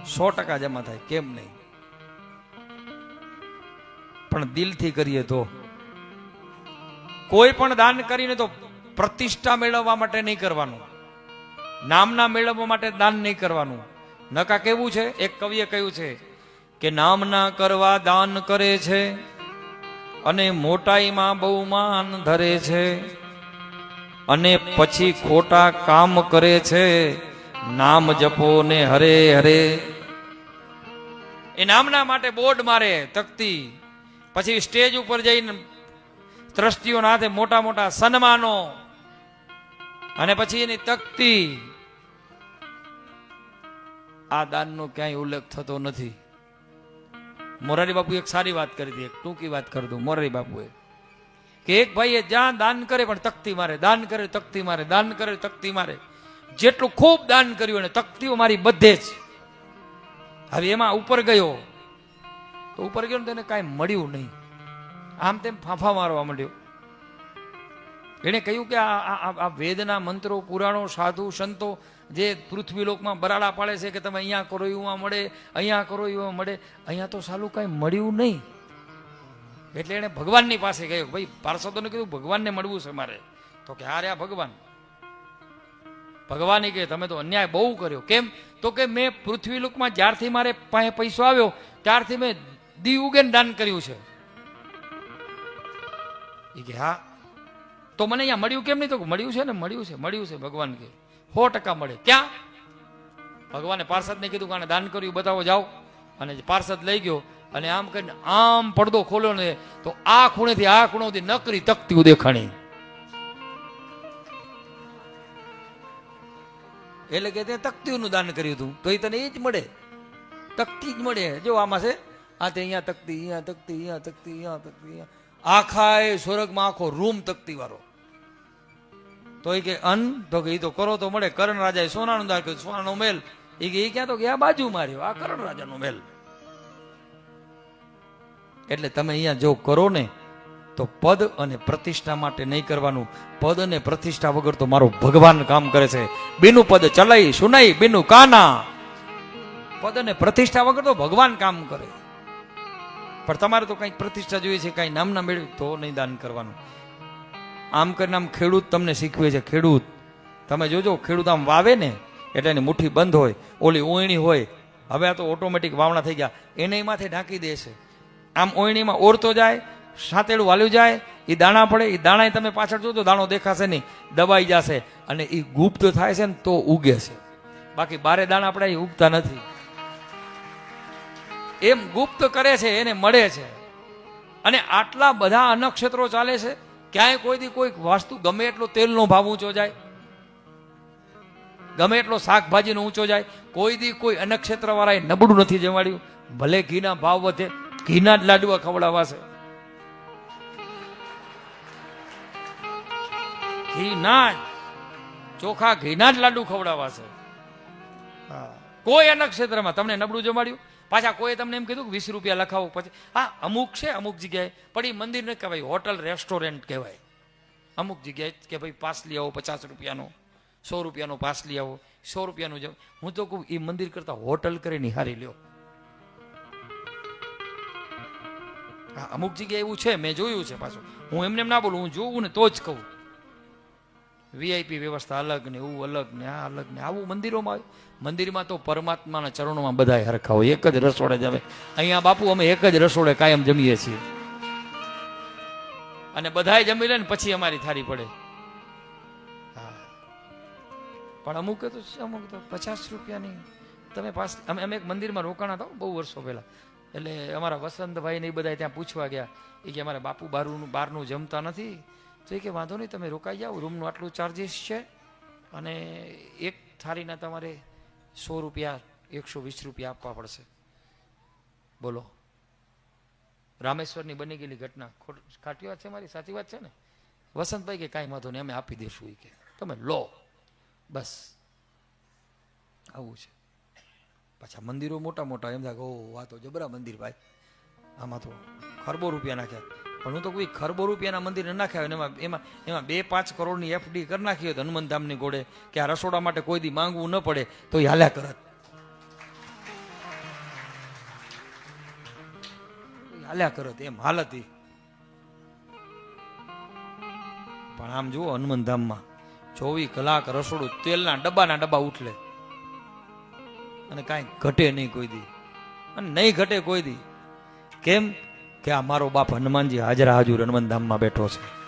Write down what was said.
100% જમા થાય, કેમ નહીં? પણ દિલથી કરીએ તો. કોઈ પણ દાન કરીને તો પ્રતિષ્ઠા મેળવવા માટે નહીં કરવાનું, નામના મેળવવા માટે દાન નહીં કરવાનું. નકા કેવું છે, એક કવિએ કહ્યું છે કે નામના કરવા દાન કરે છે અને મોટાઈમાં બહુ માન ધરે છે, અને પછી ખોટા કામ કરે છે, નામ જપો ને હરે હરે. એ નામના માટે બોર્ડ મારે તકતી, પછી સ્ટેજ ઉપર જઈને ટ્રસ્ટીઓના હાથે મોટા મોટા સન્માનો, અને પછી એની તકતી. આ દાનનો ક્યાંય ઉલ્લેખ થતો નથી. મોરારી બાપુ એક સારી વાત કરી હતી, એક ટૂંકી વાત કરી દઉં. મોરારી બાપુએ કે એક ભાઈએ જ્યાં દાન કરે પણ તકતી મારે, દાન કરે તકતી મારે, દાન કરે તકતી મારે. જેટલું ખૂબ દાન કર્યું અને તકતીઓ મારી બધે જ. હવે એમાં ઉપર ગયો તો ઉપર ગયો ને તેને કાંઈ મળ્યું નહીં, આમ તેમ ફાંફા મારવા માંડ્યો. એને કહ્યું કે આ વેદના મંત્રો, પુરાણો, સાધુ સંતો જે પૃથ્વી લોકમાં બરાડા પાડે છે કે તમે અહીંયા કરો એવું મળે, અહીંયા કરો એવું મળે, અહીંયા તો સાલું કાંઈ મળ્યું નહીં. એટલે એને ભગવાનની પાસે ગયો. ભાઈ પાર્ષદોને કીધું ભગવાનને મળવું છે મારે. તો કે આ રહ્યા ભગવાન. ભગવાને કે તમે તો અન્યાય બહુ કર્યો. કેમ? તો કે મેં પૃથ્વી લોકમાં જ્યારથી મારે પાસે પૈસો આવ્યો ત્યારથી મેં દી ઉગેન દાન કર્યું છે. એ કે હા, તો મને અહીંયા મળ્યું કેમ નહીં? તો મળ્યું છે ને, મળ્યું છે, મળ્યું છે. ભગવાન કે 100% મળે. ક્યાં? ભગવાને પાર્ષદને કીધું કે આને દાન કર્યું બતાવો, જાઓ. અને પાર્ષદ લઈ ગયો અને આમ કરીને આમ પડદો ખોલ્યો ને તો આ ખૂણેથી આ ખૂણો સુધી નકરી તકતીઓ દેખાણી. એટલે કે તે તકતીઓનું દાન કર્યું હતું તો એ તને એ જ મળે, તકતી જ મળે. જો આમાં છે, આ તે અહીંયા તકતી, અહીંયા તકતી, અહીંયા તકતી, અહીંયા તકતી, આખા એ સ્વર્ગમાં આખો રૂમ તકતી વાળો. તો એ કે અન્ન, તો કે એ તો કરો તો મળે. કરણ રાજાએ સોનાનું દાન કર્યું, સોનાનો મહેલ. એ કે એ ક્યાં? તો કે આ બાજુ માર્યો, આ કરણ રાજાનો મહેલ. એટલે તમે અહીંયા જો કરો ને તો પદ અને પ્રતિષ્ઠા માટે નહીં કરવાનું. પદ અને પ્રતિષ્ઠા વગર તો મારો ભગવાન કામ કરે છે. બીનું પદ ચલાઈ સુનાઈ બીનું કાના. પદ અને પ્રતિષ્ઠા વગર તો ભગવાન કામ કરે. પણ તમારે તો કંઈક પ્રતિષ્ઠા જોઈએ છે, કંઈ નામના મેળવી તો નહીં દાન કરવાનું. આમ કરીને આમ ખેડૂત તમને શીખવે છે. ખેડૂત તમે જોજો, ખેડૂત આમ વાવે ને એટલે એની મુઠ્ઠી બંધ હોય, ઓલી ઓયણી હોય. હવે આ તો ઓટોમેટિક વાવણા થઈ ગયા, એને માથે ઢાંકી દે છે. આમ ઓયણીમાં ઓરતો જાય, સાતેડું વાલ્યું જાય, એ દાણા પડે. એ દાણા તમે પાછળ જોજો, દાણો દેખાશે નહીં, દબાઈ જશે અને એ ગુપ્ત થાય છે ને તો ઉગે છે. બાકી બારે દાણા પડ્યા એ ઉગતા નથી. એમ ગુપ્ત કરે છે, એને મળે છે. અને આટલા બધા નક્ષત્રો ચાલે છે, ક્યાંય કોઈ દી કોઈ વસ્તુ ગમે એટલો તેલનો ભાવ ઊંચો જાય, ગમે એટલો શાકભાજીનો ઊંચો જાય, કોઈ દી કોઈ અનક્ષેત્ર વાળાએ નબળું નથી જમાડ્યું. ભલે ઘીના ભાવ વધે, ઘીના જ લાડવા ખવડાવાશે, ઘીના જ ચોખા, ઘીના જ લાડુ ખવડાવાશે. કોઈ અનક્ષેત્રમાં તમને નબળું જમાડ્યું. પાછા કોઈ તમને એમ કીધું કે 20 રૂપિયા લખાવો. પછી હા અમુક છે, અમુક જગ્યાએ, પણ એ મંદિર ને કહેવાય, હોટલ રેસ્ટોરન્ટ કહેવાય. અમુક જગ્યાએ કે ભાઈ પાસ લઈ આવો 50 રૂપિયાનો, 100 રૂપિયાનો પાસ લઈ આવો, 100 રૂપિયાનું. હું તો કહું એ મંદિર કરતા હોટલ કરે નિહારી લ્યો. હા અમુક જગ્યાએ એવું છે, મેં જોયું છે. પાછું હું એમને ના બોલું, હું જોઉં ને તો જ કહું. વીઆઈપી વ્યવસ્થા અલગ ને એવું અલગ ને આ અલગ ને આવું મંદિરોમાં આવે. મંદિરમાં તો પરમાત્માના ચરણોમાં બધા હરખા હોય, એક જ રસોડે જ આવે. અહીંયા બાપુ અમે એક જ રસોડે કાયમ જમીએ છીએ, અને બધાય જમી લે ને પછી અમારી થાળી પડે. હા પણ અમુક તો 50 રૂપિયાની તમે પાસ. અમે એક મંદિરમાં રોકાણા હતા બહુ વર્ષો પહેલા. એટલે અમારા વસંતભાઈ ને એ બધા ત્યાં પૂછવા ગયા. એ કે અમારા બાપુ બહારનું જમતા નથી. તો એ કે વાંધો નહીં, તમે રોકાઈ જાઓ, રૂમનું આટલું ચાર્જીસ છે, અને એક થાળીના તમારે 100 રૂપિયા, 120 રૂપિયા આપવા પડશે. બોલો, રામેશ્વરની બની ગયેલી ઘટના ખાટી વાત છે મારી, સાચી વાત છે ને? વસંતભાઈ કે કાંઈ વાંધો નહીં, અમે આપી દઈશું. એ કે તમે લો, બસ આવું છે. પાછા મંદિરો મોટા મોટા, એમ થાય ઓ આ તો જબરા મંદિર ભાઈ, આમાં તો ખરબો રૂપિયા નાખ્યા. પણ હું તો કોઈ ખરબો રૂપિયાના મંદિર ન નાખ્યા. એમાં 2-5 કરોડની એફડી કરી નાખી હોય હનુમાનધામની ઘોડે, કે આ રસોડા માટે કોઈ દી માંગવું ન પડે તો એ હાલ્યા કરત. હાલ્યા કરત એમ હાલત ઈ. પણ આમ જુઓ હનુમાન ધામમાં 24 કલાક રસોડું તેલના ડબ્બા ઉઠલે અને કાંઈ ઘટે નહીં કોઈ દી, અને નહીં ઘટે કોઈ દી. કેમ કે આ મારો બાપ હનુમાનજી હાજરા હાજુર હનુમાન ધામમાં બેઠો છે.